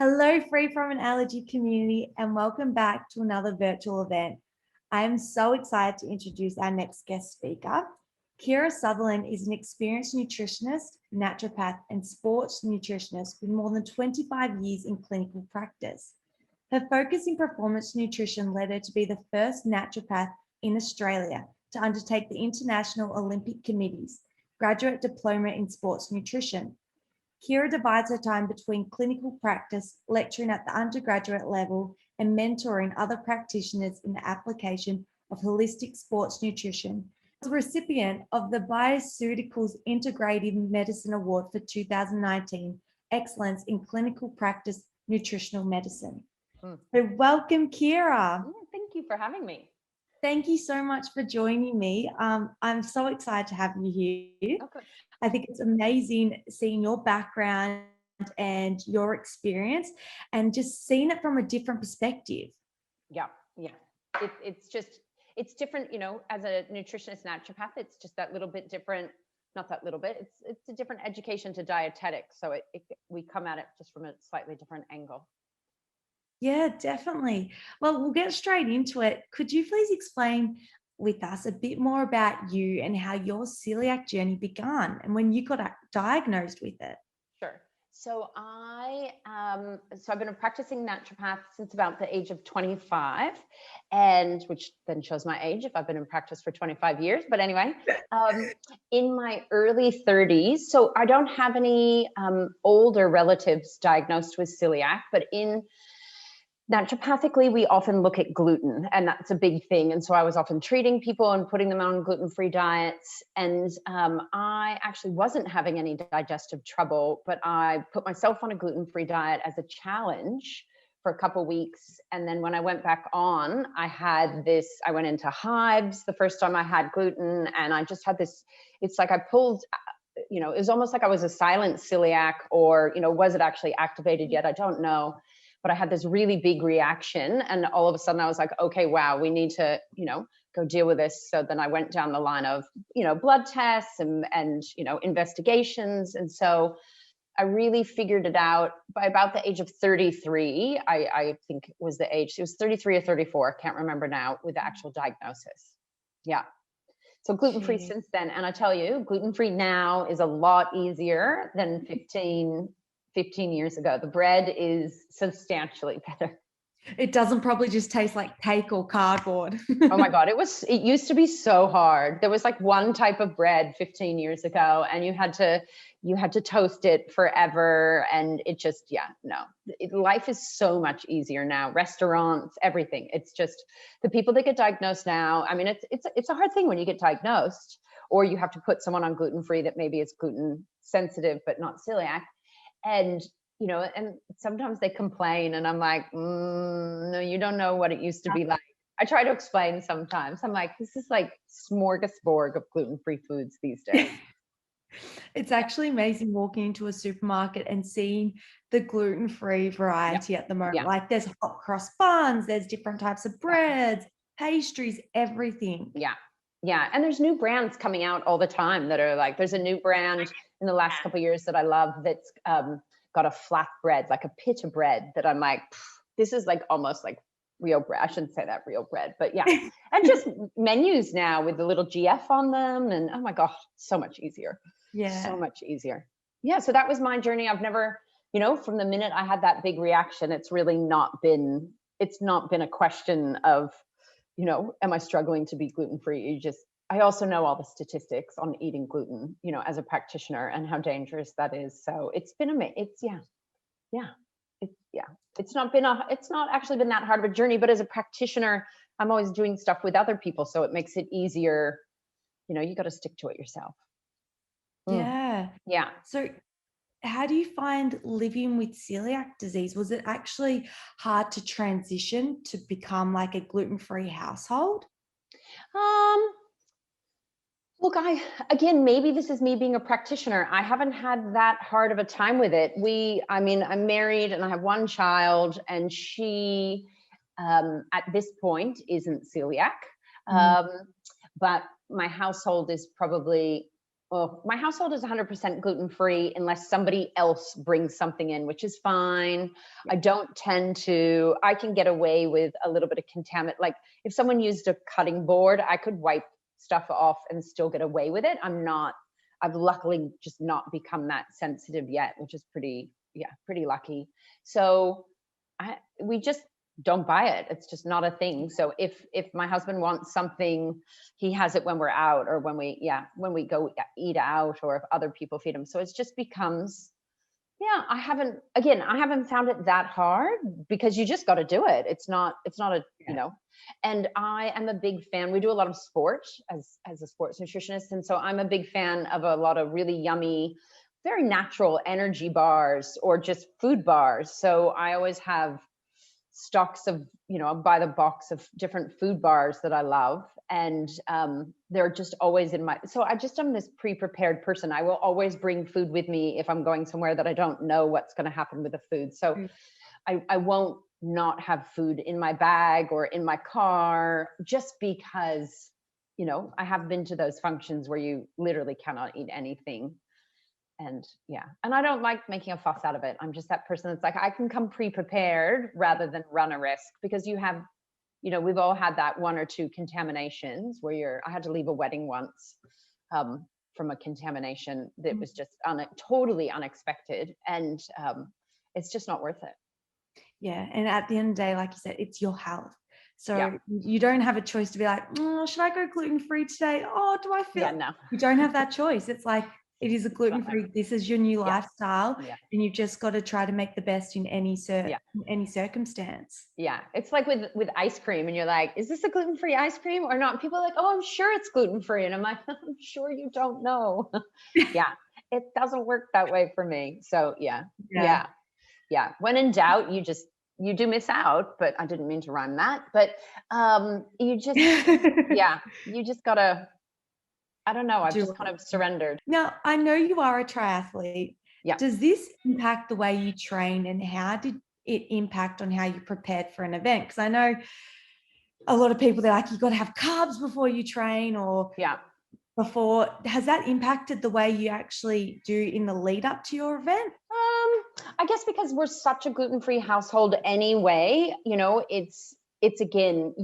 Hello, Free From an Allergy community, and welcome back to another virtual event. I am so excited to introduce our next guest speaker. Kira Sutherland is an experienced nutritionist, naturopath, and sports nutritionist with more than 25 years in clinical practice. Her focus in performance nutrition led her to be the first naturopath in Australia to undertake the International Olympic Committee's Graduate Diploma in Sports Nutrition. Kira divides her time between clinical practice, lecturing at the undergraduate level, and mentoring other practitioners in the application of holistic sports nutrition. She was a recipient of the Bioceuticals Integrative Medicine Award for 2019, Excellence in Clinical Practice Nutritional Medicine. So welcome, Kira. Thank you for having me. Thank you so much for joining me. I'm so excited to have you here. Oh, good. I think it's amazing seeing your background and your experience and just seeing it from a different perspective. Yeah. It's different, as a nutritionist naturopath, it's just that little bit different, not that little bit, it's a different education to dietetics. So we come at it just from a slightly different angle. Yeah, definitely. Well, we'll get straight into it. Could you please explain with us a bit more about you and how your celiac journey began and when you got diagnosed with it? Sure. So I've been a practicing naturopath since about the age of 25, and which then shows my age if I've been in practice for 25 years. But anyway, in my early 30s, so I don't have any older relatives diagnosed with celiac, but naturopathically, we often look at gluten, and that's a big thing. And so I was often treating people and putting them on gluten-free diets. And I actually wasn't having any digestive trouble, but I put myself on a gluten-free diet as a challenge for a couple of weeks. And then when I went back on, I went into hives the first time I had gluten. And I just had this, it's like I pulled, it was almost like I was a silent celiac, or, was it actually activated yet? I don't know. But I had this really big reaction, and all of a sudden I was like, okay, wow, we need to, go deal with this. So then I went down the line of, blood tests and investigations. And so I really figured it out by about the age of 33. I think was the age, it was 33 or 34. I can't remember now with the actual diagnosis. Yeah. So gluten-free since then. And I tell you, gluten-free now is a lot easier than 15 years ago. The bread is substantially better. It doesn't probably just taste like cake or cardboard. Oh my God. It used to be so hard. There was like one type of bread 15 years ago, and you had to toast it forever. And it just, life is so much easier now. Restaurants, everything. It's just the people that get diagnosed now. I mean, it's a hard thing when you get diagnosed, or you have to put someone on gluten-free that maybe is gluten sensitive, but not celiac. And, and sometimes they complain, and I'm like, no, you don't know what it used to be like. I try to explain sometimes. I'm like, this is like smorgasbord of gluten-free foods these days. It's actually amazing walking into a supermarket and seeing the gluten-free variety at the moment. Yeah. Like there's hot cross buns, there's different types of breads, pastries, everything. Yeah. Yeah. And there's new brands coming out all the time that are like, there's a new brand in the last couple of years that I love that's got a flat bread, like a pita bread, that I'm like, this is like almost like real bread. I shouldn't say that, real bread, but yeah. And just menus now with the little GF on them, and oh my God, so much easier. Yeah. So much easier. Yeah. So that was my journey. I've never, from the minute I had that big reaction, it's not been a question of, am I struggling to be gluten-free? I also know all the statistics on eating gluten, as a practitioner, and how dangerous that is. So it's been it's not actually been that hard of a journey, but as a practitioner, I'm always doing stuff with other people. So it makes it easier. You got to stick to it yourself. Yeah. Yeah. So how do you find living with celiac disease? Was it actually hard to transition to become like a gluten-free household? Look, maybe this is me being a practitioner. I haven't had that hard of a time with it. I'm married and I have one child, and she, at this point, isn't celiac. But my household is probably Well, my household is 100% gluten-free unless somebody else brings something in, which is fine. I don't tend to, I can get away with a little bit of contaminant. Like if someone used a cutting board, I could wipe stuff off and still get away with it. I've luckily just not become that sensitive yet, which is pretty lucky. So we just don't buy it. It's just not a thing. So if my husband wants something, he has it when we're out or when we go eat out, or if other people feed him. So it just becomes, I haven't found it that hard, because you just got to do it. It's not and I am a big fan. We do a lot of sport as a sports nutritionist. And so I'm a big fan of a lot of really yummy, very natural energy bars or just food bars. So I always have stocks of, I'll buy the box of different food bars that I love. And they're just always so I'm this pre-prepared person. I will always bring food with me if I'm going somewhere that I don't know what's going to happen with the food. So I won't not have food in my bag or in my car, just because, I have been to those functions where you literally cannot eat anything. And I don't like making a fuss out of it. I'm just that person that's like, I can come pre-prepared rather than run a risk, because you have, we've all had that one or two contaminations where I had to leave a wedding once from a contamination that was just totally unexpected. And it's just not worth it. Yeah. And at the end of the day, like you said, it's your health. So you don't have a choice to be like, should I go gluten-free today? Oh, do I feel? Yeah, no. You don't have that choice. It's like, it is a gluten-free. This is your new lifestyle, and you've just got to try to make the best in any circumstance. Yeah, it's like with ice cream, and you're like, is this a gluten-free ice cream or not? People are like, oh, I'm sure it's gluten-free, and I'm like, I'm sure you don't know. It doesn't work that way for me. So yeah. When in doubt, you do miss out, but I didn't mean to rhyme that. But you just you just gotta. I don't know. I've just kind of surrendered. Now, I know you are a triathlete. Yeah. Does this impact the way you train, and how did it impact on how you prepared for an event? Because I know a lot of people, they're like, you got to have carbs before you train, or before. Has that impacted the way you actually do in the lead up to your event? I guess because we're such a gluten-free household anyway, it's again,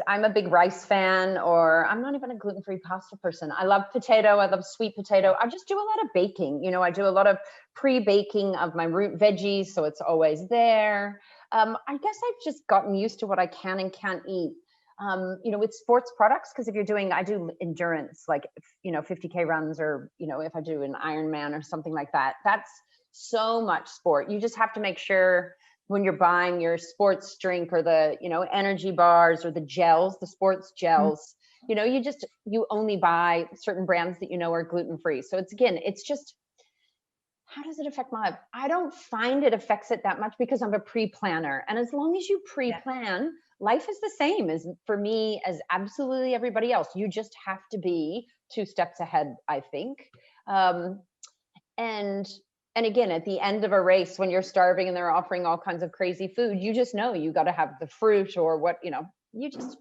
I'm a big rice fan, or I'm not even a gluten-free pasta person. I love potato. I love sweet potato. I just do a lot of baking. I do a lot of pre-baking of my root veggies, so it's always there. I guess I've just gotten used to what I can and can't eat. With sports products, because I do endurance, like, 50K runs, or, if I do an Ironman or something like that, that's so much sport. You just have to make sure when you're buying your sports drink, or the, energy bars, or the gels, the sports gels, you only buy certain brands that are gluten-free. So it's just, how does it affect my life? I don't find it affects it that much, because I'm a pre-planner. And as long as you pre-plan, life is the same as for me as absolutely everybody else. You just have to be 2 steps ahead, I think. And again, at the end of a race, when you're starving and they're offering all kinds of crazy food, you just know you got to have the fruit, or what, you just,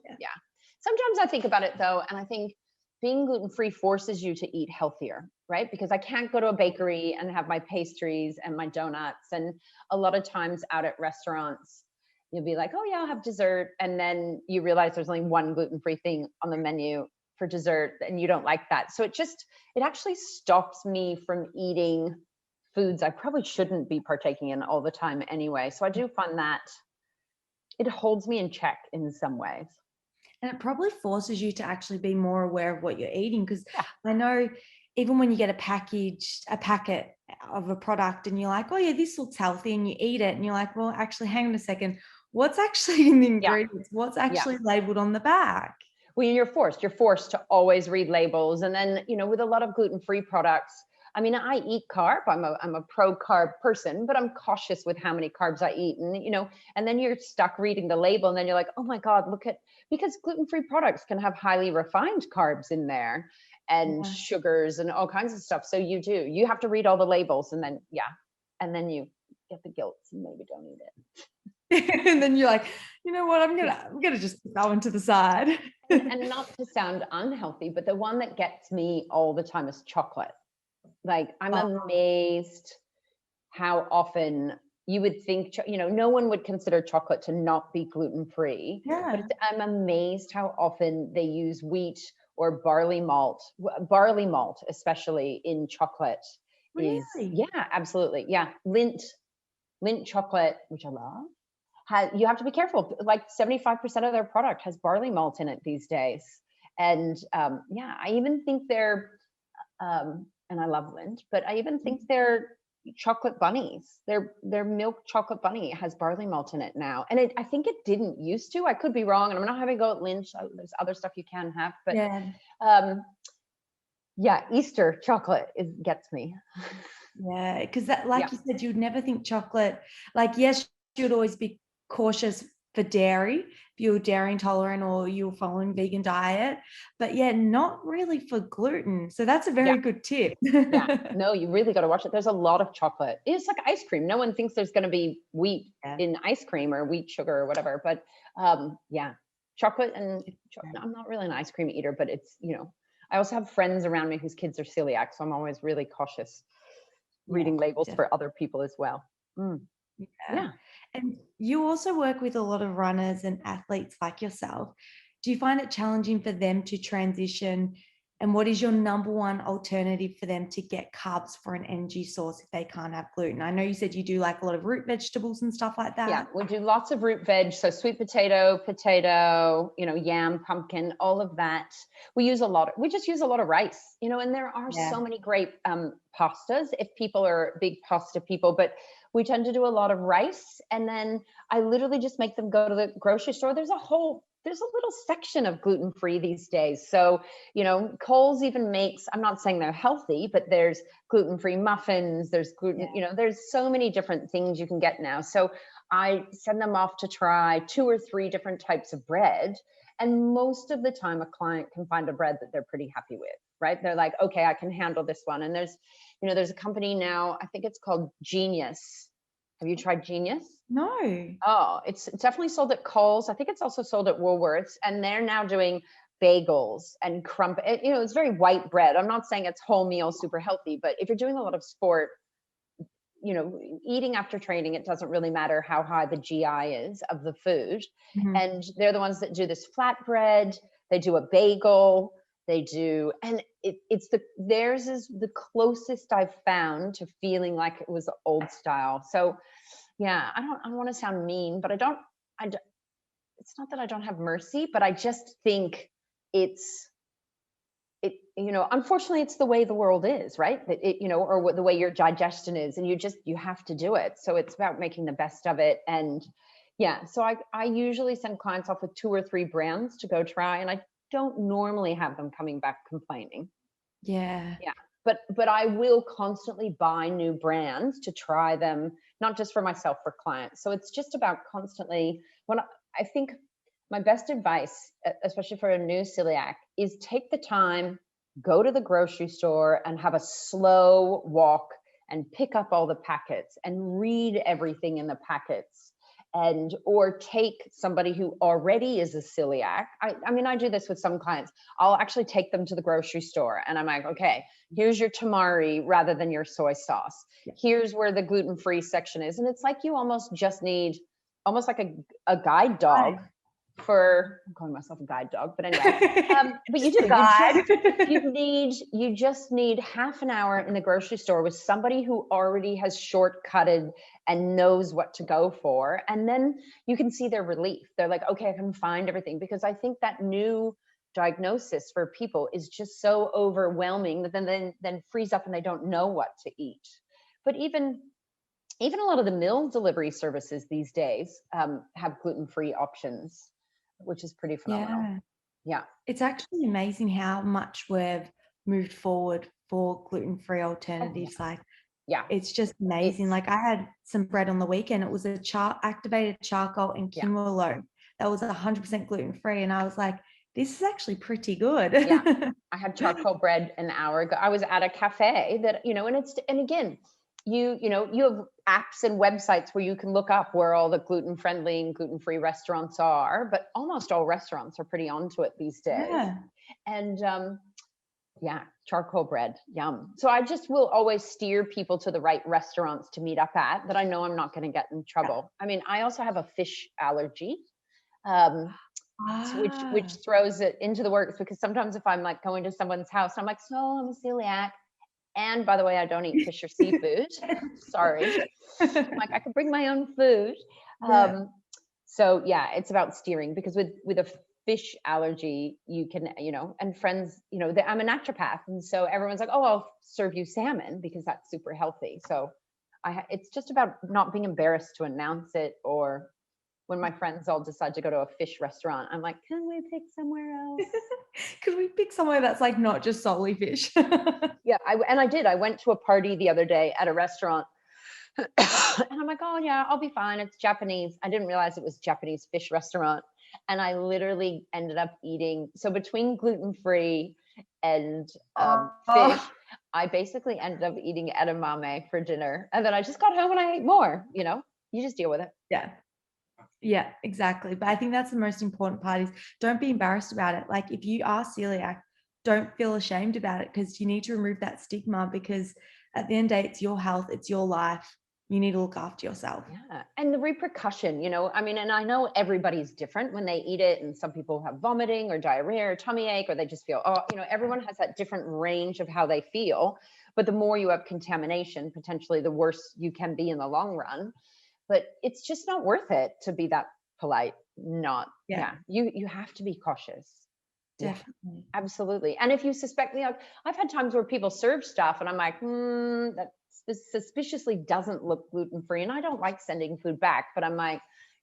Sometimes I think about it though, and I think being gluten-free forces you to eat healthier, right? Because I can't go to a bakery and have my pastries and my donuts. And a lot of times out at restaurants, you'll be like, oh yeah, I'll have dessert. And then you realize there's only one gluten-free thing on the menu for dessert, and you don't like that. So it actually stops me from eating foods I probably shouldn't be partaking in all the time anyway. So I do find that it holds me in check in some ways. And it probably forces you to actually be more aware of what you're eating, because I know even when you get a packet of a product, and you're like, oh yeah, this looks healthy, and you eat it, and you're like, well, actually, hang on a second, what's actually in the ingredients? What's actually labeled on the back? Well, you're forced to always read labels. And then, with a lot of gluten-free products, I mean, I eat carb. I'm a pro carb person, but I'm cautious with how many carbs I eat. And, and then you're stuck reading the label, and then you're like, oh my God, because gluten-free products can have highly refined carbs in there, and sugars and all kinds of stuff. So you have to read all the labels, and then, and then you get the guilt and maybe don't eat it. And then you're like, You know what? I'm gonna just go into the side. And not to sound unhealthy, but the one that gets me all the time is chocolate. Like, I'm amazed how often you would think, no one would consider chocolate to not be gluten-free, Yeah. but I'm amazed how often they use wheat or barley malt, especially in chocolate. Really? Absolutely. Yeah. Lint chocolate, which I love. You have to be careful. Like 75% of their product has barley malt in it these days. And I even think and I love Lindt, but I even think they're chocolate bunnies. Their milk chocolate bunny has barley malt in it now. And I think it didn't used to. I could be wrong, and I'm not having a go at Lindt. There's other stuff you can have, but Easter chocolate gets me. Yeah, because that, like you said, you'd never think chocolate, like, yes, you'd always be cautious for dairy if you're dairy intolerant or you're following vegan diet, but not really for gluten. So that's a very good tip. No, you really got to watch it. There's a lot of chocolate. It's like ice cream. No one thinks there's going to be wheat in ice cream or wheat sugar or whatever, but chocolate and I'm not really an ice cream eater, but it's, I also have friends around me whose kids are celiac, so I'm always really cautious reading labels for other people as well. And you also work with a lot of runners and athletes like yourself. Do you find it challenging for them to transition? And what is your number one alternative for them to get carbs for an energy source if they can't have gluten? I know you said you do like a lot of root vegetables and stuff like that. Yeah, we do lots of root veg. So sweet potato, yam, pumpkin, all of that. We just use a lot of rice, and there are so many great pastas if people are big pasta people, but we tend to do a lot of rice. And then I literally just make them go to the grocery store. There's a little section of gluten-free these days. So, Kohl's even makes, I'm not saying they're healthy, but there's gluten-free muffins, there's gluten, there's so many different things you can get now. So I send them off to try 2 or 3 different types of bread. And most of the time a client can find a bread that they're pretty happy with, right? They're like, okay, I can handle this one. And there's a company now, I think it's called Genius. Have you tried Genius? No. Oh, it's definitely sold at Kohl's. I think it's also sold at Woolworths, and they're now doing bagels and it's very white bread. I'm not saying it's wholemeal, super healthy, but if you're doing a lot of sport, eating after training, it doesn't really matter how high the GI is of the food. Mm-hmm. And they're the ones that do this flatbread. They do a bagel. And theirs is the closest I've found to feeling like it was old style. So I don't want to sound mean, but it's not that I don't have mercy, but I just think unfortunately it's the way the world is, right? Or the way your digestion is, and you have to do it. So it's about making the best of it. And so I usually send clients off with 2 or 3 brands to go try, and I don't normally have them coming back complaining. But I will constantly buy new brands to try them, not just for myself, for clients. So it's just about constantly, I think my best advice, especially for a new celiac, is take the time, go to the grocery store and have a slow walk and pick up all the packets and read everything in the packets. Or take somebody who already is a celiac. I do this with some clients. I'll actually take them to the grocery store and I'm like, okay, here's your tamari rather than your soy sauce. Here's where the gluten-free section is. And it's like you almost just need like a guide dog I'm calling myself a guide dog, but anyway, but you do. You just need half an hour in the grocery store with somebody who already has shortcutted and knows what to go for. And then you can see their relief. They're like, okay, I can find everything, because I think that new diagnosis for people is just so overwhelming that then frees up and they don't know what to eat. But even a lot of the meal delivery services these days have gluten-free options, which is pretty phenomenal. Yeah. It's actually amazing how much we've moved forward for gluten-free alternatives. It's just amazing. Like, I had some bread on the weekend. It was a activated charcoal and quinoa loaf that was 100% gluten-free. And I was like, this is actually pretty good. I had charcoal bread an hour ago. I was at a cafe that, and again, you know, you have apps and websites where you can look up where all the gluten-friendly and gluten-free restaurants are, but almost all restaurants are pretty onto it these days. Yeah. And yeah, charcoal bread, yum. So I just will always steer people to the right restaurants to meet up at that I know I'm not going to get in trouble. I mean, I also have a fish allergy. Which throws it into the works, because sometimes if I'm like going to someone's house, I'm like, so I'm a celiac. And by the way, I don't eat fish or seafood. Sorry. I'm like, I could bring my own food. Yeah. So yeah, it's about steering, because with a fish allergy, you can, you know, and friends, you know, I'm a naturopath. And so everyone's like, oh, I'll serve you salmon because that's super healthy. So it's just about not being embarrassed to announce it, or when my friends all decide to go to a fish restaurant, I'm like, can we pick somewhere else? Could we pick somewhere that's like not just solely fish? Yeah, I did. I went to a party the other day at a restaurant and I'm like, oh yeah, I'll be fine. It's Japanese. I didn't realize it was Japanese fish restaurant. And I literally ended up eating, so between gluten-free and fish, I basically ended up eating edamame for dinner. And then I just got home and I ate more, you know, you just deal with it. Yeah. Yeah, exactly. But I think that's the most important part, is don't be embarrassed about it. Like if you are celiac, don't feel ashamed about it, because you need to remove that stigma, because at the end of the day, it's your health, it's your life. You need to look after yourself. Yeah. And the repercussion, you know, I mean, and I know everybody's different when they eat it, and some people have vomiting or diarrhea or tummy ache, or they just feel, oh, you know, everyone has that different range of how they feel. But the more you have contamination, potentially the worse you can be in the long run. But it's just not worth it to be that polite. You have to be cautious. Definitely. Yeah, absolutely. And if you suspect me, I've had times where people serve stuff and I'm like, that suspiciously doesn't look gluten-free, and I don't like sending food back, but I'm like,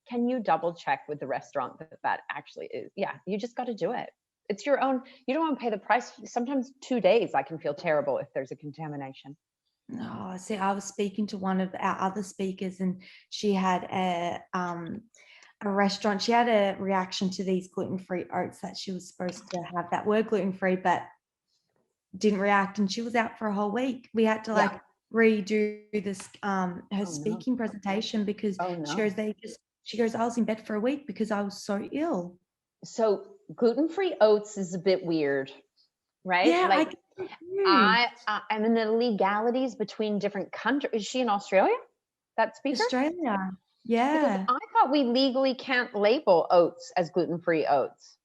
can you double check with the restaurant that actually is? Yeah, you just got to do it. It's your own, you don't want to pay the price. Sometimes 2 days I can feel terrible if there's a contamination. No, see, I was speaking to one of our other speakers, and she had a restaurant. She had a reaction to these gluten-free oats that she was supposed to have that were gluten-free, but didn't react, and she was out for a whole week. We had to like redo this her speaking presentation, because she goes, I was in bed for a week because I was so ill. So gluten-free oats is a bit weird, right? Yeah, like I'm in the legalities between different countries. Is she in Australia, that speaker? Australia. Yeah. Because I thought we legally can't label oats as gluten-free oats.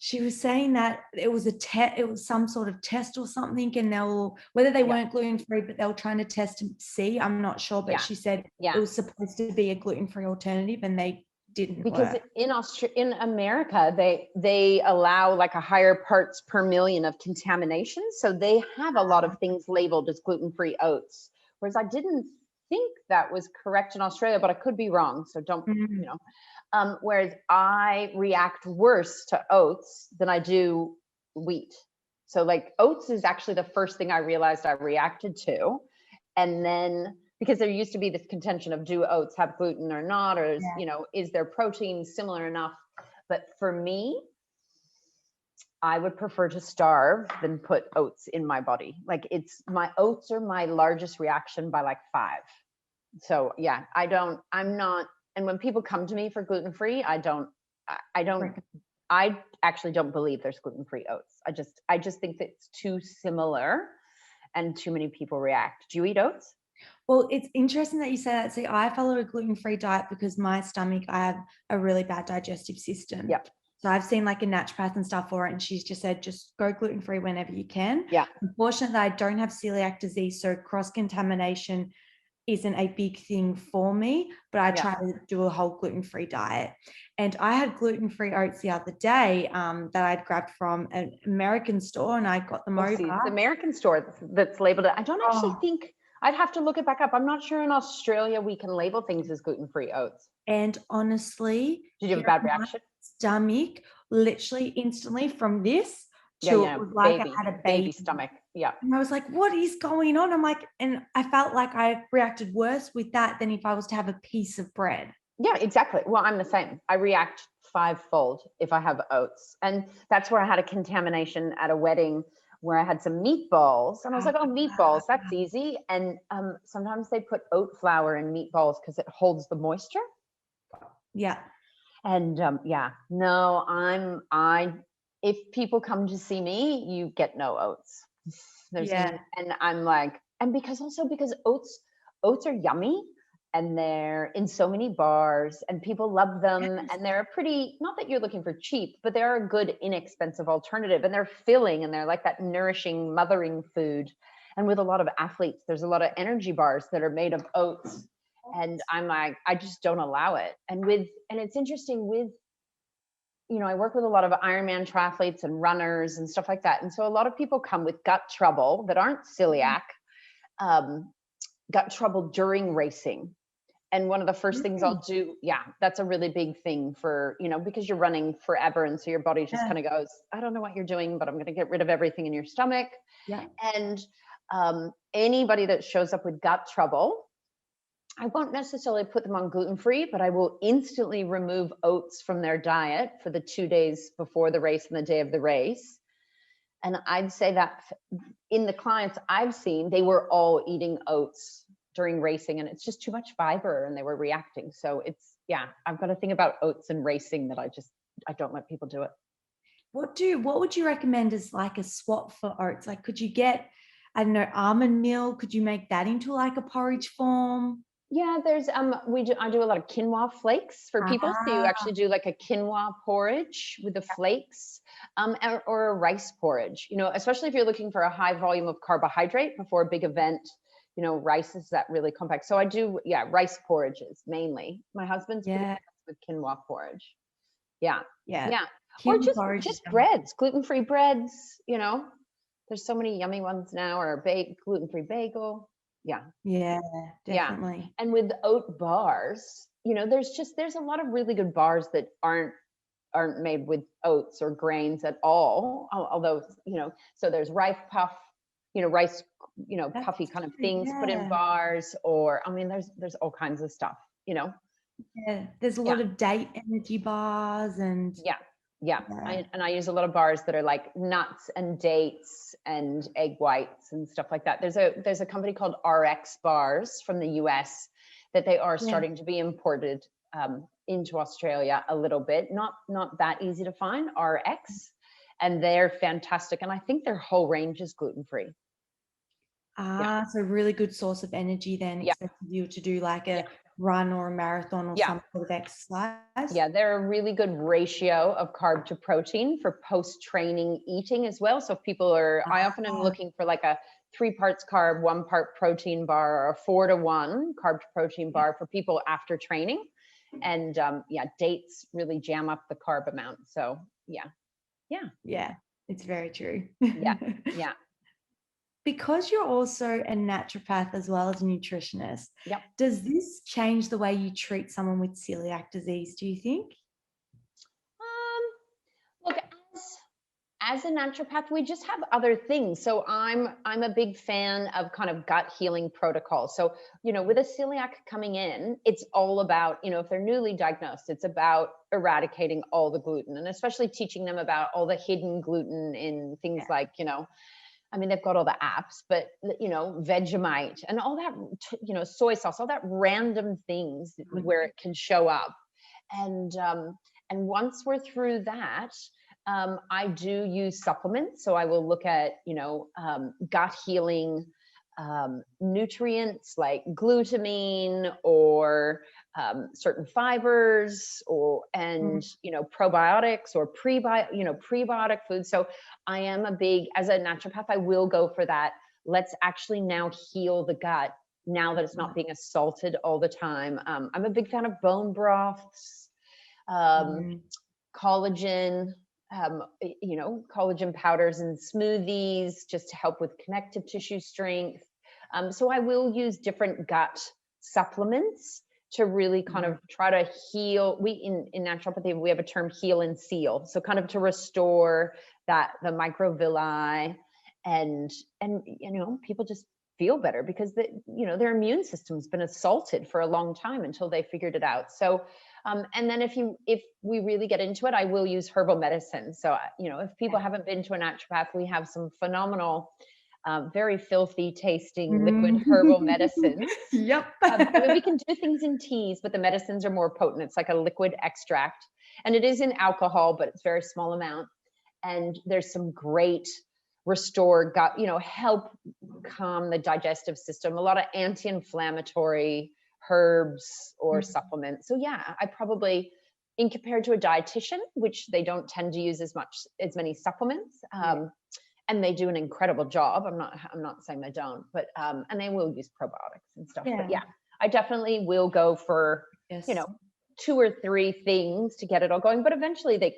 She was saying that it was it was some sort of test or something, and whether they weren't gluten-free, but they were trying to test to see, I'm not sure, but she said it was supposed to be a gluten-free alternative, and they didn't because work. in America they allow like a higher parts per million of contamination, so they have a lot of things labeled as gluten-free oats, whereas I didn't think that was correct in Australia, but I could be wrong, so don't you know. Whereas I react worse to oats than I do wheat. So like oats is actually the first thing I realized I reacted to. And then because there used to be this contention of, do oats have gluten or not, or you know, is their protein similar enough? But for me, I would prefer to starve than put oats in my body. Like my oats are my largest reaction by like 5. So yeah, I'm not. And when people come to me for gluten-free, I actually don't believe there's gluten-free oats. I just think that it's too similar and too many people react. Do you eat oats? Well, it's interesting that you say that. See, I follow a gluten-free diet because my stomach, I have a really bad digestive system. Yep. So I've seen like a naturopath and stuff for it, and she's just said, just go gluten-free whenever you can. Yeah. Unfortunately, I don't have celiac disease, so cross-contamination isn't a big thing for me, but I try to do a whole gluten-free diet. And I had gluten-free oats the other day that I'd grabbed from an American store, and I got them over. See, it's the American store that's labeled it. I don't actually think, I'd have to look it back up. I'm not sure in Australia we can label things as gluten-free oats. And honestly, did you have a bad reaction? Stomach, literally instantly from this to it was like I had a baby stomach. Yeah. And I was like, what is going on? I'm like, and I felt like I reacted worse with that than if I was to have a piece of bread. Yeah, exactly. Well, I'm the same. I react 5-fold if I have oats. And that's where I had a contamination at a wedding where I had some meatballs, and I was like, oh, meatballs, that's easy. And sometimes they put oat flour in meatballs because it holds the moisture. Yeah. And if people come to see me, you get no oats. And I'm like, and because oats are yummy, and they're in so many bars and people love them. Yes. And they're not that you're looking for cheap, but they're a good, inexpensive alternative, and they're filling, and they're like that nourishing, mothering food. And with a lot of athletes, there's a lot of energy bars that are made of oats. And I'm like, I just don't allow it. And it's interesting with, I work with a lot of Ironman triathletes and runners and stuff like that. And so a lot of people come with gut trouble that aren't celiac, gut trouble during racing. And one of the first things I'll do, that's a really big thing for, because you're running forever. And so your body just kind of goes, I don't know what you're doing, but I'm going to get rid of everything in your stomach. Yeah. And anybody that shows up with gut trouble, I won't necessarily put them on gluten-free, but I will instantly remove oats from their diet for the 2 days before the race and the day of the race. And I'd say that in the clients I've seen, they were all eating oats during racing, and it's just too much fiber, and they were reacting. So I've got a thing about oats and racing that I don't let people do it. What would you recommend as like a swap for oats? Like, could you get, I don't know, almond meal? Could you make that into like a porridge form? Yeah, there's I do a lot of quinoa flakes for people. So you actually do like a quinoa porridge with the flakes, or a rice porridge. Especially if you're looking for a high volume of carbohydrate before a big event. Rice is that really compact. So I do rice porridges mainly. My husband's pretty good with quinoa porridge. Yeah. Or just breads, gluten-free breads. There's so many yummy ones now, or a gluten-free bagel. Yeah, definitely. And with oat bars, there's a lot of really good bars that aren't made with oats or grains at all. Although, so there's rice puff, rice, puffy kind of things put in bars, or, there's all kinds of stuff, Yeah, there's a lot of date energy bars and I use a lot of bars that are like nuts and dates and egg whites and stuff like that. There's a company called RX Bars from the US that they are starting to be imported into Australia a little bit. Not that easy to find, RX, and they're fantastic. And I think their whole range is gluten-free. So really good source of energy then, especially you to do like a run or a marathon or some sort of exercise. Yeah, they're a really good ratio of carb to protein for post-training eating as well. So if people I often am looking for like a 3 parts carb, 1 part protein bar, or a 4-to-1 carb to protein bar for people after training. And dates really jam up the carb amount. So yeah, it's very true. Yeah. Because you're also a naturopath as well as a nutritionist, does this change the way you treat someone with celiac disease, do you think? Look, as a naturopath, we just have other things. So I'm a big fan of kind of gut healing protocols. So, with a celiac coming in, it's all about, if they're newly diagnosed, it's about eradicating all the gluten, and especially teaching them about all the hidden gluten in things like, they've got all the apps, but, Vegemite and all that, soy sauce, all that random things where it can show up. And once we're through that, I do use supplements. So I will look at, gut healing nutrients like glutamine or certain fibers and probiotics or prebiotic foods. So I am as a naturopath, I will go for that. Let's actually now heal the gut now that it's not being assaulted all the time. I'm a big fan of bone broths, collagen, collagen powders and smoothies just to help with connective tissue strength. So I will use different gut supplements to really kind of try to heal. In naturopathy, we have a term heal and seal. So kind of to restore the microvilli and people just feel better because their immune system's been assaulted for a long time until they figured it out. So And then if we really get into it, I will use herbal medicine. So, if people haven't been to a naturopath, we have some phenomenal, very filthy tasting liquid herbal medicines. Yep. I mean, we can do things in teas, but the medicines are more potent. It's like a liquid extract, and it is in alcohol, but it's very small amount. And there's some great restore gut, help calm the digestive system, a lot of anti-inflammatory herbs or supplements. So yeah, I probably, in compared to a dietitian, which they don't tend to use as many supplements, and they do an incredible job. I'm not saying they don't, but and they will use probiotics and stuff. But yeah, I definitely will go for 2 or 3 things to get it all going. But eventually they,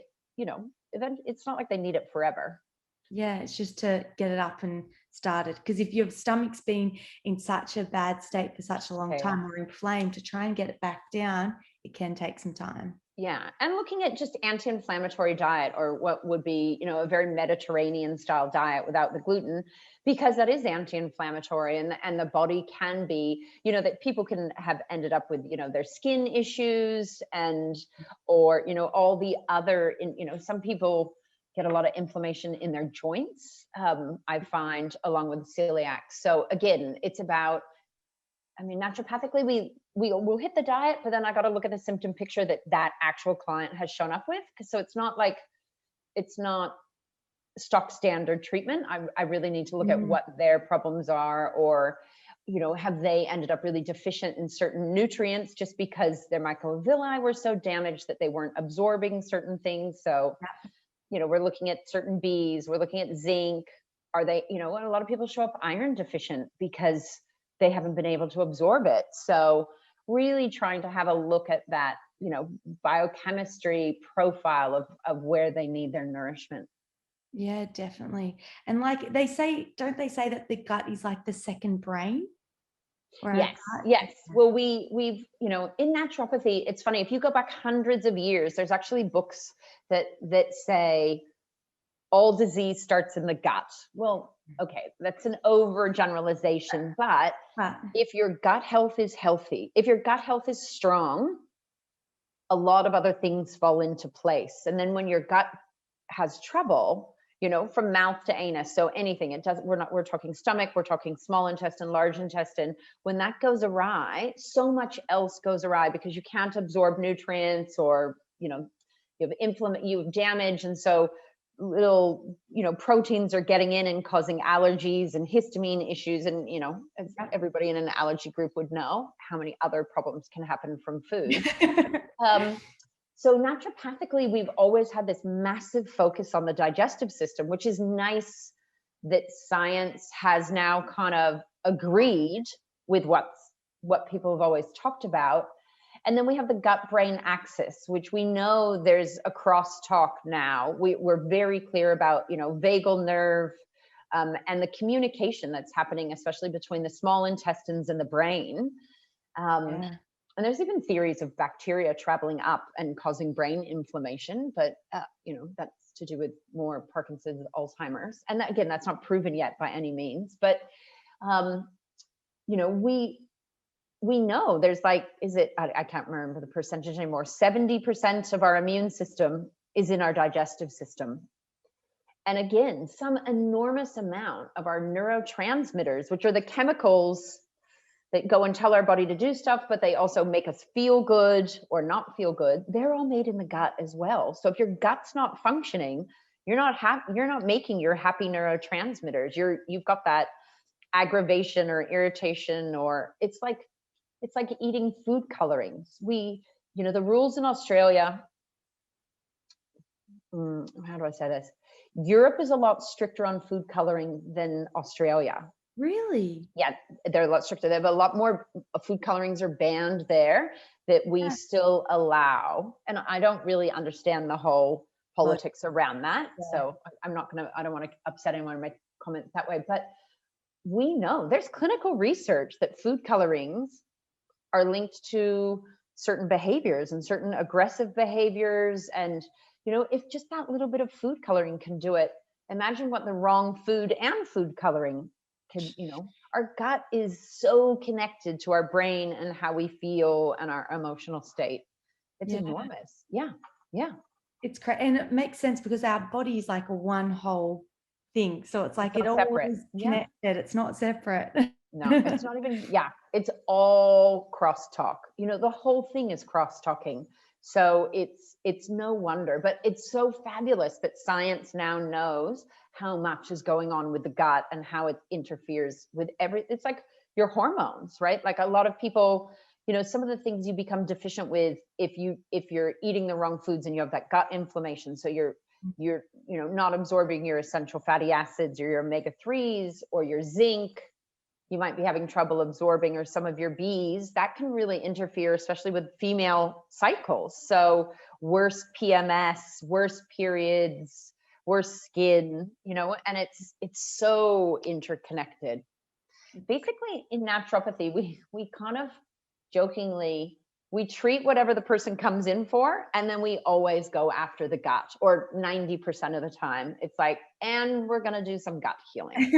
it's not like they need it forever. Yeah, it's just to get it up and started. Because if your stomach's been in such a bad state for such a long time or inflamed, to try and get it back down, it can take some time. Yeah. And looking at just anti-inflammatory diet, or what would be, a very Mediterranean style diet without the gluten, because that is anti-inflammatory, and the body can be, that people can have ended up with, their skin issues or all the other, some people get a lot of inflammation in their joints, I find, along with celiac. So again, it's about, naturopathically, we'll hit the diet, but then I got to look at the symptom picture that actual client has shown up with. So it's not stock standard treatment. I really need to look at what their problems are, or, have they ended up really deficient in certain nutrients just because their microvilli were so damaged that they weren't absorbing certain things. So, we're looking at certain Bs, we're looking at zinc. Are they, a lot of people show up iron deficient because they haven't been able to absorb it. So really trying to have a look at that, biochemistry profile of where they need their nourishment. Yeah, definitely. And like they say, don't they say that the gut is like the second brain? Yes. Well, we've, in naturopathy, it's funny, if you go back hundreds of years, there's actually books that say all disease starts in the gut. Well, okay, that's an overgeneralization, but if your gut health is healthy, if your gut health is strong, a lot of other things fall into place. And then when your gut has trouble, from mouth to anus, so anything, we're talking stomach, we're talking small intestine, large intestine. When that goes awry, so much else goes awry, because you can't absorb nutrients, or, you have damage. And so little, proteins are getting in and causing allergies and histamine issues. And, as everybody in an allergy group would know, how many other problems can happen from food. So naturopathically, we've always had this massive focus on the digestive system, which is nice that science has now kind of agreed with what people have always talked about. And then we have the gut-brain axis, which we know there's a crosstalk now. We're very clear about, vagal nerve, and the communication that's happening, especially between the small intestines and the brain. And there's even theories of bacteria traveling up and causing brain inflammation, but that's to do with more Parkinson's, Alzheimer's. And that, again, that's not proven yet by any means. But we know there's like, I can't remember the percentage anymore. 70% of our immune system is in our digestive system. And again, some enormous amount of our neurotransmitters, which are the chemicals that go and tell our body to do stuff, but they also make us feel good or not feel good, they're all made in the gut as well. So if your gut's not functioning, you're not making your happy neurotransmitters. You've got that aggravation or irritation, or it's like eating food colorings. The rules in Australia, how do I say this? Europe is a lot stricter on food coloring than Australia. Really? Yeah, they're a lot stricter. They have a lot more food colorings are banned there that we still allow. And I don't really understand the whole politics around that. Yeah. So I don't want to upset anyone or make comments that way. But we know there's clinical research that food colorings are linked to certain behaviors and certain aggressive behaviors. And, if just that little bit of food coloring can do it, imagine what the wrong food and food coloring can, our gut is so connected to our brain and how we feel and our emotional state. It's Yeah. enormous. Yeah. Yeah. It's crazy. And it makes sense because our body is like a one whole thing. So it's like It's it not all separate. is Yeah. connected. It's not separate. No, it's not even, yeah, it's all crosstalk. You know, the whole thing is cross-talking. So it's no wonder, but it's so fabulous that science now knows how much is going on with the gut and how it interferes with it's like your hormones, right? Like a lot of people, you know, some of the things you become deficient with if you're eating the wrong foods and you have that gut inflammation. So you're you know, not absorbing your essential fatty acids or your omega-3s or your zinc. You might be having trouble absorbing, or some of your Bs, that can really interfere, especially with female cycles. So worse PMS, worse periods, worse skin, you know, and it's so interconnected. Basically in naturopathy, we kind of jokingly, we treat whatever the person comes in for, and then we always go after the gut, or 90% of the time. It's like, and we're going to do some gut healing.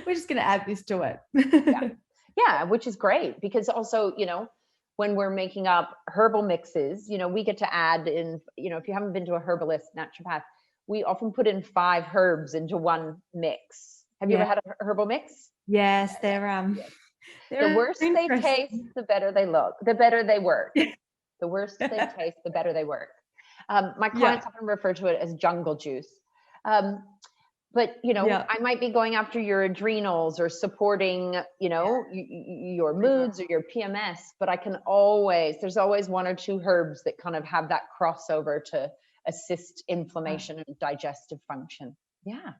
We're just going to add this to it. Yeah. Yeah, which is great, because also, you know, when we're making up herbal mixes, you know, we get to add in, you know, if you haven't been to a herbalist naturopath, we often put in 5 herbs into one mix. Have you ever had a herbal mix? Yes, Yes. The they're worse they taste, interesting. the better they look, the better they work. The worse they taste, the better they work. My clients often refer to it as jungle juice. But, you know, I might be going after your adrenals or supporting, you know, your moods or your PMS, but there's always 1 or 2 herbs that kind of have that crossover to assist inflammation and digestive function. Yeah.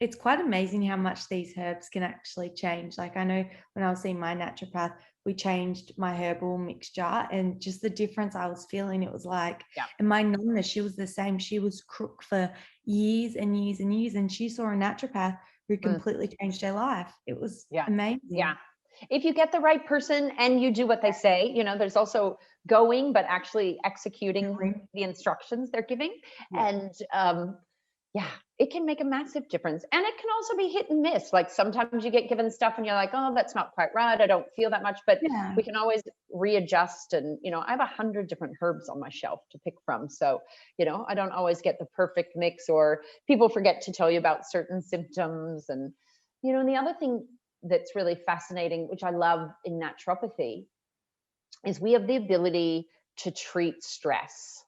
It's quite amazing how much these herbs can actually change. Like I know when I was seeing my naturopath, we changed my herbal mixture, and just the difference I was feeling, it was like, and my nonna, she was the same. She was crook for years and years and years, and she saw a naturopath who completely changed her life. It was amazing. Yeah. If you get the right person and you do what they say, you know, there's also going, but actually executing the instructions they're giving. And it can make a massive difference. And it can also be hit and miss. Like sometimes you get given stuff and you're like, oh, that's not quite right. I don't feel that much, but we can always readjust. And, you know, I have 100 different herbs on my shelf to pick from. So, you know, I don't always get the perfect mix, or people forget to tell you about certain symptoms. And, you know, and the other thing that's really fascinating, which I love in naturopathy, is we have the ability to treat stress.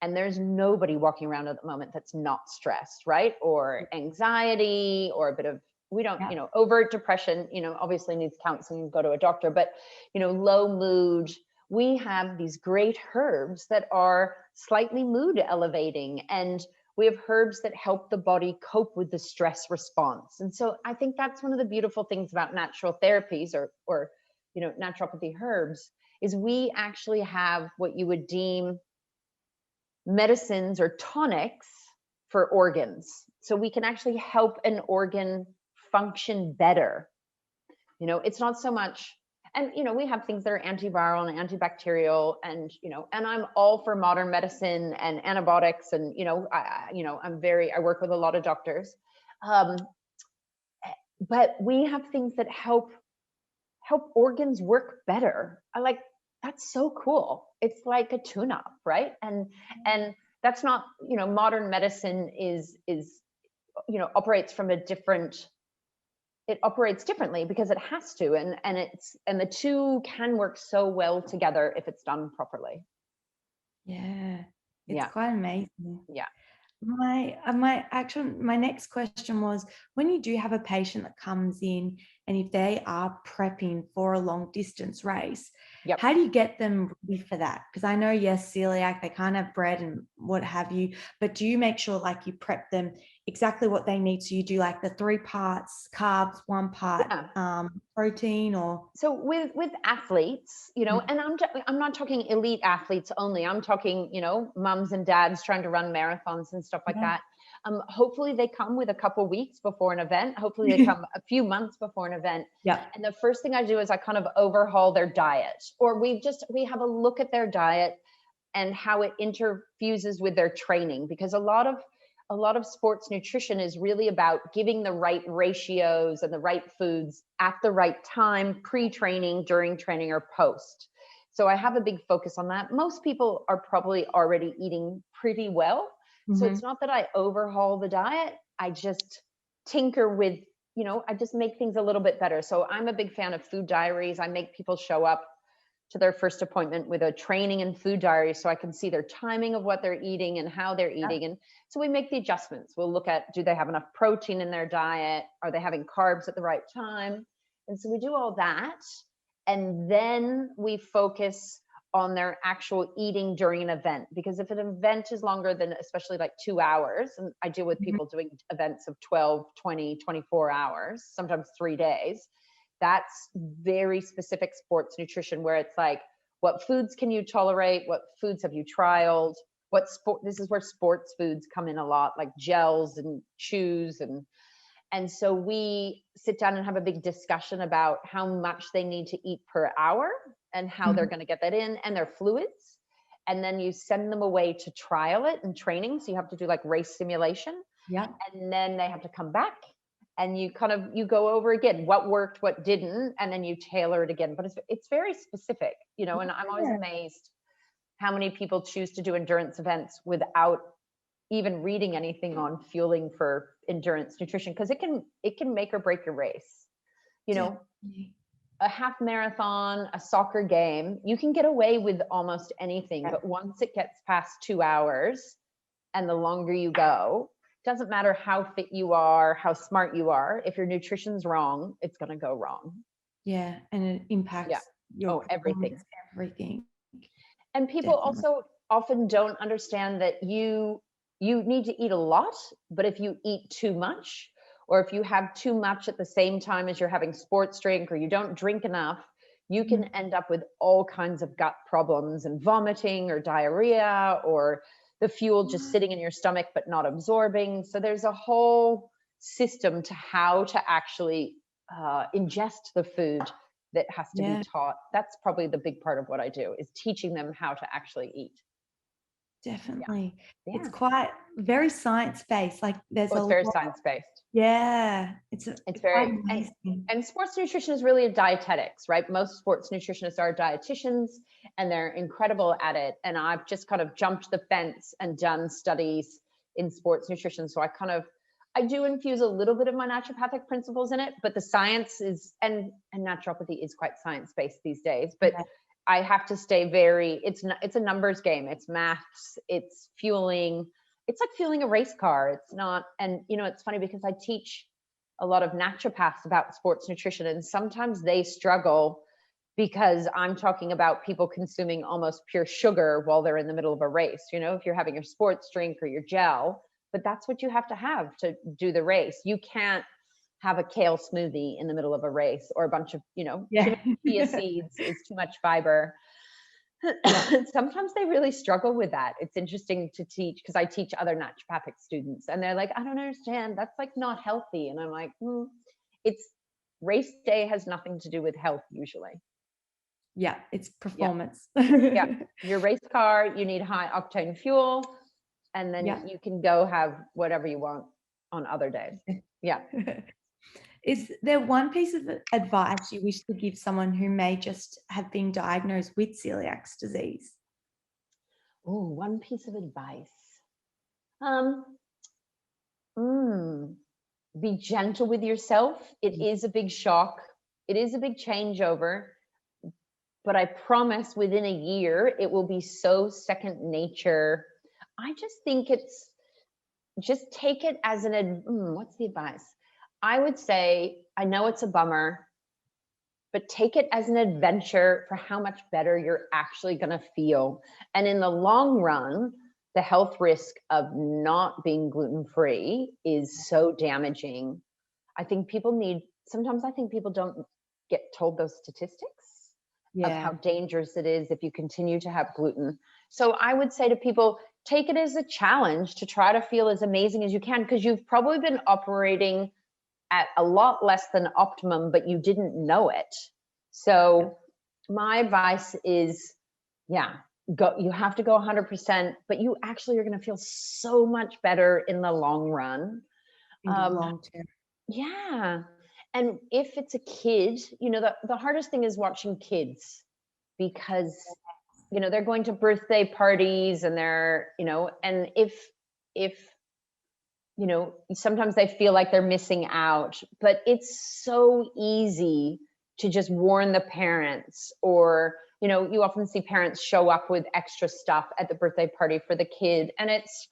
And there's nobody walking around at the moment that's not stressed, right? Or anxiety, or a bit of, we don't, you know, overt depression, you know, obviously needs counseling, go to a doctor, but, you know, low mood, we have these great herbs that are slightly mood elevating, and we have herbs that help the body cope with the stress response. And so I think that's one of the beautiful things about natural therapies, or, you know, naturopathy herbs, is we actually have what you would deem medicines or tonics for organs. So we can actually help an organ function better. You know, it's not so much, and, you know, we have things that are antiviral and antibacterial, and, you know, and I'm all for modern medicine and antibiotics. And, you know, I work with a lot of doctors. But we have things that help organs work better. That's so cool. It's like a tune-up, right? And that's not, you know, modern medicine is, you know, operates differently because it has to, and the two can work so well together if it's done properly. It's quite amazing. Yeah. My next question was, when you do have a patient that comes in and if they are prepping for a long distance race, how do you get them ready for that? Because I know, yes, celiac, they can't have bread and what have you, but do you make sure like you prep them exactly what they need? So you do like the 3 parts carbs, 1 part protein, or? So with athletes, you know, and I'm not talking elite athletes only. I'm talking, you know, mums and dads trying to run marathons and stuff like that. Hopefully they come with a couple weeks before an event. Hopefully they come a few months before an event. And the first thing I do is I kind of overhaul their diet, or we have a look at their diet and how it interfuses with their training, because a lot of sports nutrition is really about giving the right ratios and the right foods at the right time, pre-training, during training, or post. So I have a big focus on that. Most people are probably already eating pretty well. So it's not that I overhaul the diet. I just tinker with, I just make things a little bit better. So I'm a big fan of food diaries. I make people show up to their first appointment with a training in food diary so I can see their timing of what they're eating and how they're eating. And so we make the adjustments. We'll look at, do they have enough protein in their diet? Are they having carbs at the right time? And so we do all that. And then we focus on their actual eating during an event. Because if an event is longer than, especially like 2 hours, and I deal with people doing events of 12, 20, 24 hours, sometimes 3 days, that's very specific sports nutrition, where it's like, what foods can you tolerate? What foods have you trialed? This is where sports foods come in a lot, like gels and chews. And so we sit down and have a big discussion about how much they need to eat per hour and how they're going to get that in, and their fluids. And then you send them away to trial it in training. So you have to do like race simulation. Yeah. And then they have to come back and you go over again, what worked, what didn't, and then you tailor it again. But it's very specific, and I'm always amazed how many people choose to do endurance events without even reading anything on fueling for endurance nutrition, because it can make or break your race. A half marathon, a soccer game, you can get away with almost anything, but once it gets past 2 hours and the longer you go, doesn't matter how fit you are, how smart you are, if your nutrition's wrong, it's going to go wrong. Yeah, and it impacts your everything. And people also often don't understand that you need to eat a lot, but if you eat too much, or if you have too much at the same time as you're having sports drink, or you don't drink enough, you can end up with all kinds of gut problems and vomiting or diarrhea, or the fuel just sitting in your stomach but not absorbing. So there's a whole system to how to actually ingest the food that has to be taught. That's probably the big part of what I do, is teaching them how to actually eat. Definitely. Yeah. It's quite very science-based. Like there's it's very science-based. Yeah. It's very amazing. And sports nutrition is really a dietetics, right? Most sports nutritionists are dietitians and they're incredible at it. And I've just kind of jumped the fence and done studies in sports nutrition. So I do infuse a little bit of my naturopathic principles in it, but the science is, and naturopathy is quite science-based these days, but I have to stay it's a numbers game. It's maths, it's fueling. It's like fueling a race car. It's not, and it's funny because I teach a lot of naturopaths about sports nutrition, and sometimes they struggle because I'm talking about people consuming almost pure sugar while they're in the middle of a race. If you're having your sports drink or your gel, but that's what you have to do the race. You can't have a kale smoothie in the middle of a race, or a bunch of, chia seeds is too much fiber. Sometimes they really struggle with that. It's interesting to teach, because I teach other naturopathic students and they're like, I don't understand. That's like not healthy. And I'm like, it's race day has nothing to do with health usually. Yeah, it's performance. Your race car, you need high octane fuel, and then you can go have whatever you want on other days. Yeah. Is there one piece of advice you wish to give someone who may just have been diagnosed with celiac disease? Oh, one piece of advice. Be gentle with yourself. It is a big shock. It is a big changeover. But I promise within a year, it will be so second nature. I just think just take it as what's the advice? I would say, I know it's a bummer, but take it as an adventure for how much better you're actually going to feel. And in the long run, the health risk of not being gluten-free is so damaging. Sometimes I think people don't get told those statistics of how dangerous it is if you continue to have gluten. So I would say to people, take it as a challenge to try to feel as amazing as you can, because you've probably been operating at a lot less than optimum, but you didn't know it. So my advice is, you have to go 100%, but you actually are going to feel so much better in the long run. In the long term. Yeah. And if it's a kid, the hardest thing is watching kids because, they're going to birthday parties and they're, and if, sometimes they feel like they're missing out, but it's so easy to just warn the parents, or, you often see parents show up with extra stuff at the birthday party for the kid. And it's,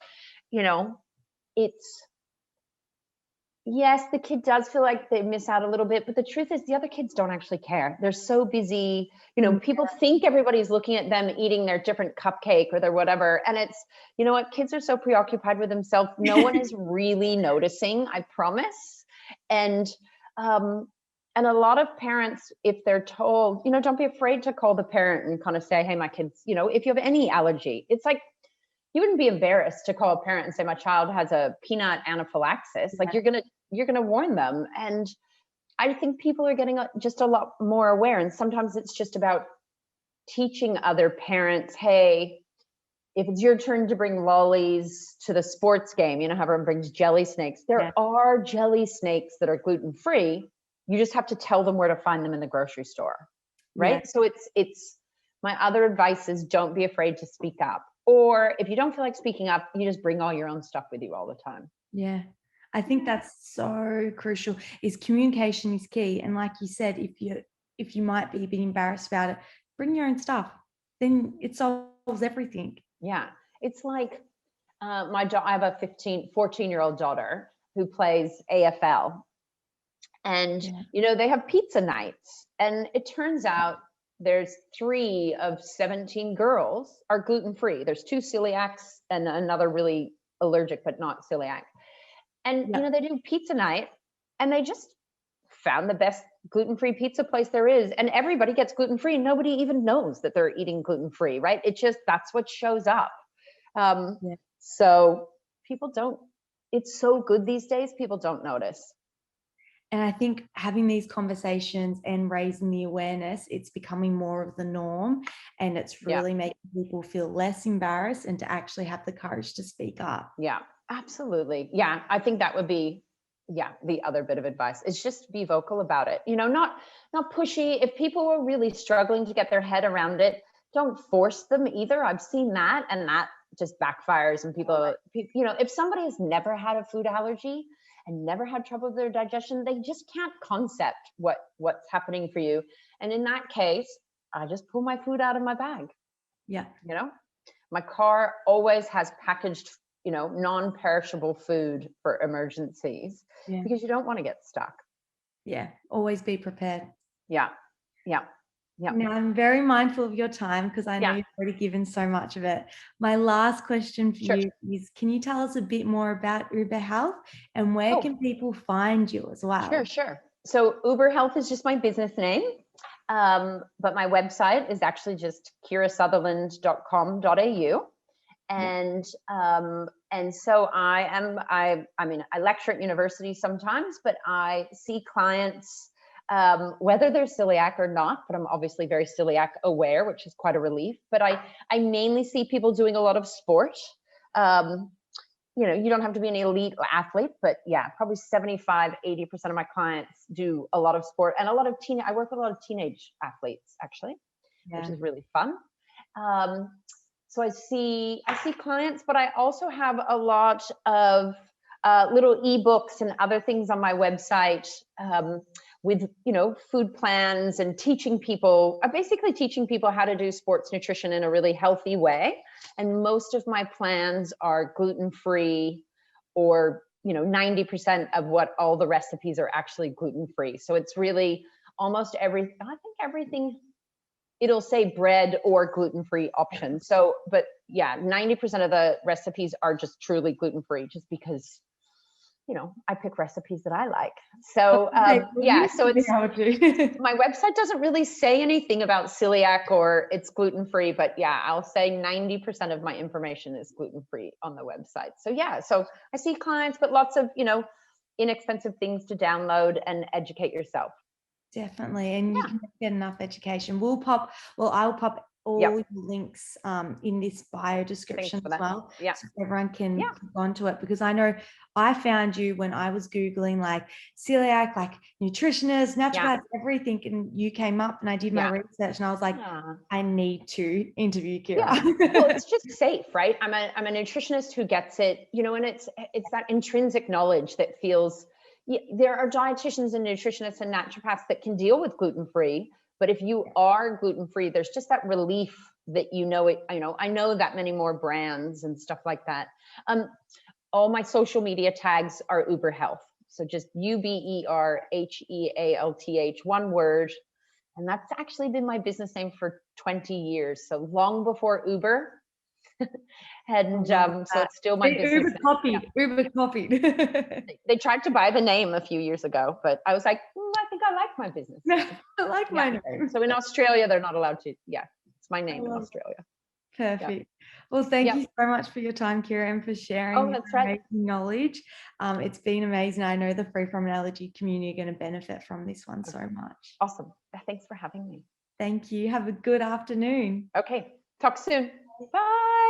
yes, the kid does feel like they miss out a little bit, but the truth is the other kids don't actually care. They're so busy. People think everybody's looking at them eating their different cupcake or their whatever. And it's, what, kids are so preoccupied with themselves. No one is really noticing, I promise. And a lot of parents, if they're told, don't be afraid to call the parent and kind of say, hey, my kids, if you have any allergy, it's like, you wouldn't be embarrassed to call a parent and say, my child has a peanut anaphylaxis. Like, you're gonna warn them. And I think people are getting just a lot more aware. And sometimes it's just about teaching other parents, hey, if it's your turn to bring lollies to the sports game, how everyone brings jelly snakes. There are jelly snakes that are gluten-free. You just have to tell them where to find them in the grocery store, right? So it's my other advice is, don't be afraid to speak up. Or if you don't feel like speaking up, you just bring all your own stuff with you all the time. Yeah, I think that's so crucial. Is communication is key. And like you said, if you might be a bit embarrassed about it, bring your own stuff. Then it solves everything. Yeah, it's like I have a 14-year-old daughter who plays AFL, and they have pizza nights, and it turns out there's 3 of 17 girls are gluten-free. There's 2 celiacs and another really allergic, but not celiac. And, they do pizza night, and they just found the best gluten-free pizza place there is. And everybody gets gluten-free. Nobody even knows that they're eating gluten-free, right? That's what shows up. So it's so good these days. People don't notice. And I think having these conversations and raising the awareness, it's becoming more of the norm, and it's really making people feel less embarrassed and to actually have the courage to speak up. Yeah, absolutely. Yeah, I think that would be, the other bit of advice is just be vocal about it. Not pushy. If people are really struggling to get their head around it, don't force them either. I've seen that, and that just backfires. And people, if somebody has never had a food allergy and never had trouble with their digestion, they just can't concept what's happening for you. And in that case, I just pull my food out of my bag. Yeah. My car always has packaged, non-perishable food for emergencies, because you don't want to get stuck. Yeah. Always be prepared. Yeah. Now, I'm very mindful of your time because I know you've already given so much of it. My last question for you is, can you tell us a bit more about Uber Health and where can people find you as well? Sure. So Uber Health is just my business name. But my website is actually just kirasutherland.com.au. And so I lecture at university sometimes, but I see clients, whether they're celiac or not, but I'm obviously very celiac aware, which is quite a relief. But I mainly see people doing a lot of sport. You don't have to be an elite athlete, but probably 75, 80% of my clients do a lot of sport, and a lot of I work with a lot of teenage athletes actually, which is really fun. So I see clients, but I also have a lot of little ebooks and other things on my website, with food plans and teaching people how to do sports nutrition in a really healthy way. And most of my plans are gluten-free, or 90% of what all the recipes are actually gluten-free. So it's really almost everything, it'll say bread or gluten-free option. So, but 90% of the recipes are just truly gluten-free, just because I pick recipes that I like. So, so it's, my website doesn't really say anything about celiac or it's gluten-free, but I'll say 90% of my information is gluten-free on the website. So, so I see clients, but lots of, inexpensive things to download and educate yourself. Definitely. And you can get enough education. I will pop all Yep. your links in this bio description for as that. well. Yeah. So everyone can Yeah. click onto it, because I know I found you when I was Googling like celiac, like nutritionist, naturopath, everything, and you came up and I did my research and I was like, I need to interview Kira. Yeah. Well, it's just safe, right? I'm a nutritionist who gets it, you know, and it's that intrinsic knowledge that feels, there are dietitians and nutritionists and naturopaths that can deal with gluten-free, but if you are gluten-free, there's just that relief that, you know, I know that many more brands and stuff like that. All my social media tags are Uber Health. So just UberHealth, one word. And that's actually been my business name for 20 years. So long before Uber. And so it's still my business Uber name. copied. Uber copied. They tried to buy the name a few years ago, but I was like, I think I like my business name. I like my name. So in Australia, they're not allowed to. It's my name in Australia. Perfect. Well, thank you so much for your time, Kira, and for sharing your amazing knowledge. It's been amazing. I know the free from an allergy community are going to benefit from this one so much. Awesome. Thanks for having me. Thank you. Have a good afternoon. Okay. Talk soon. Bye.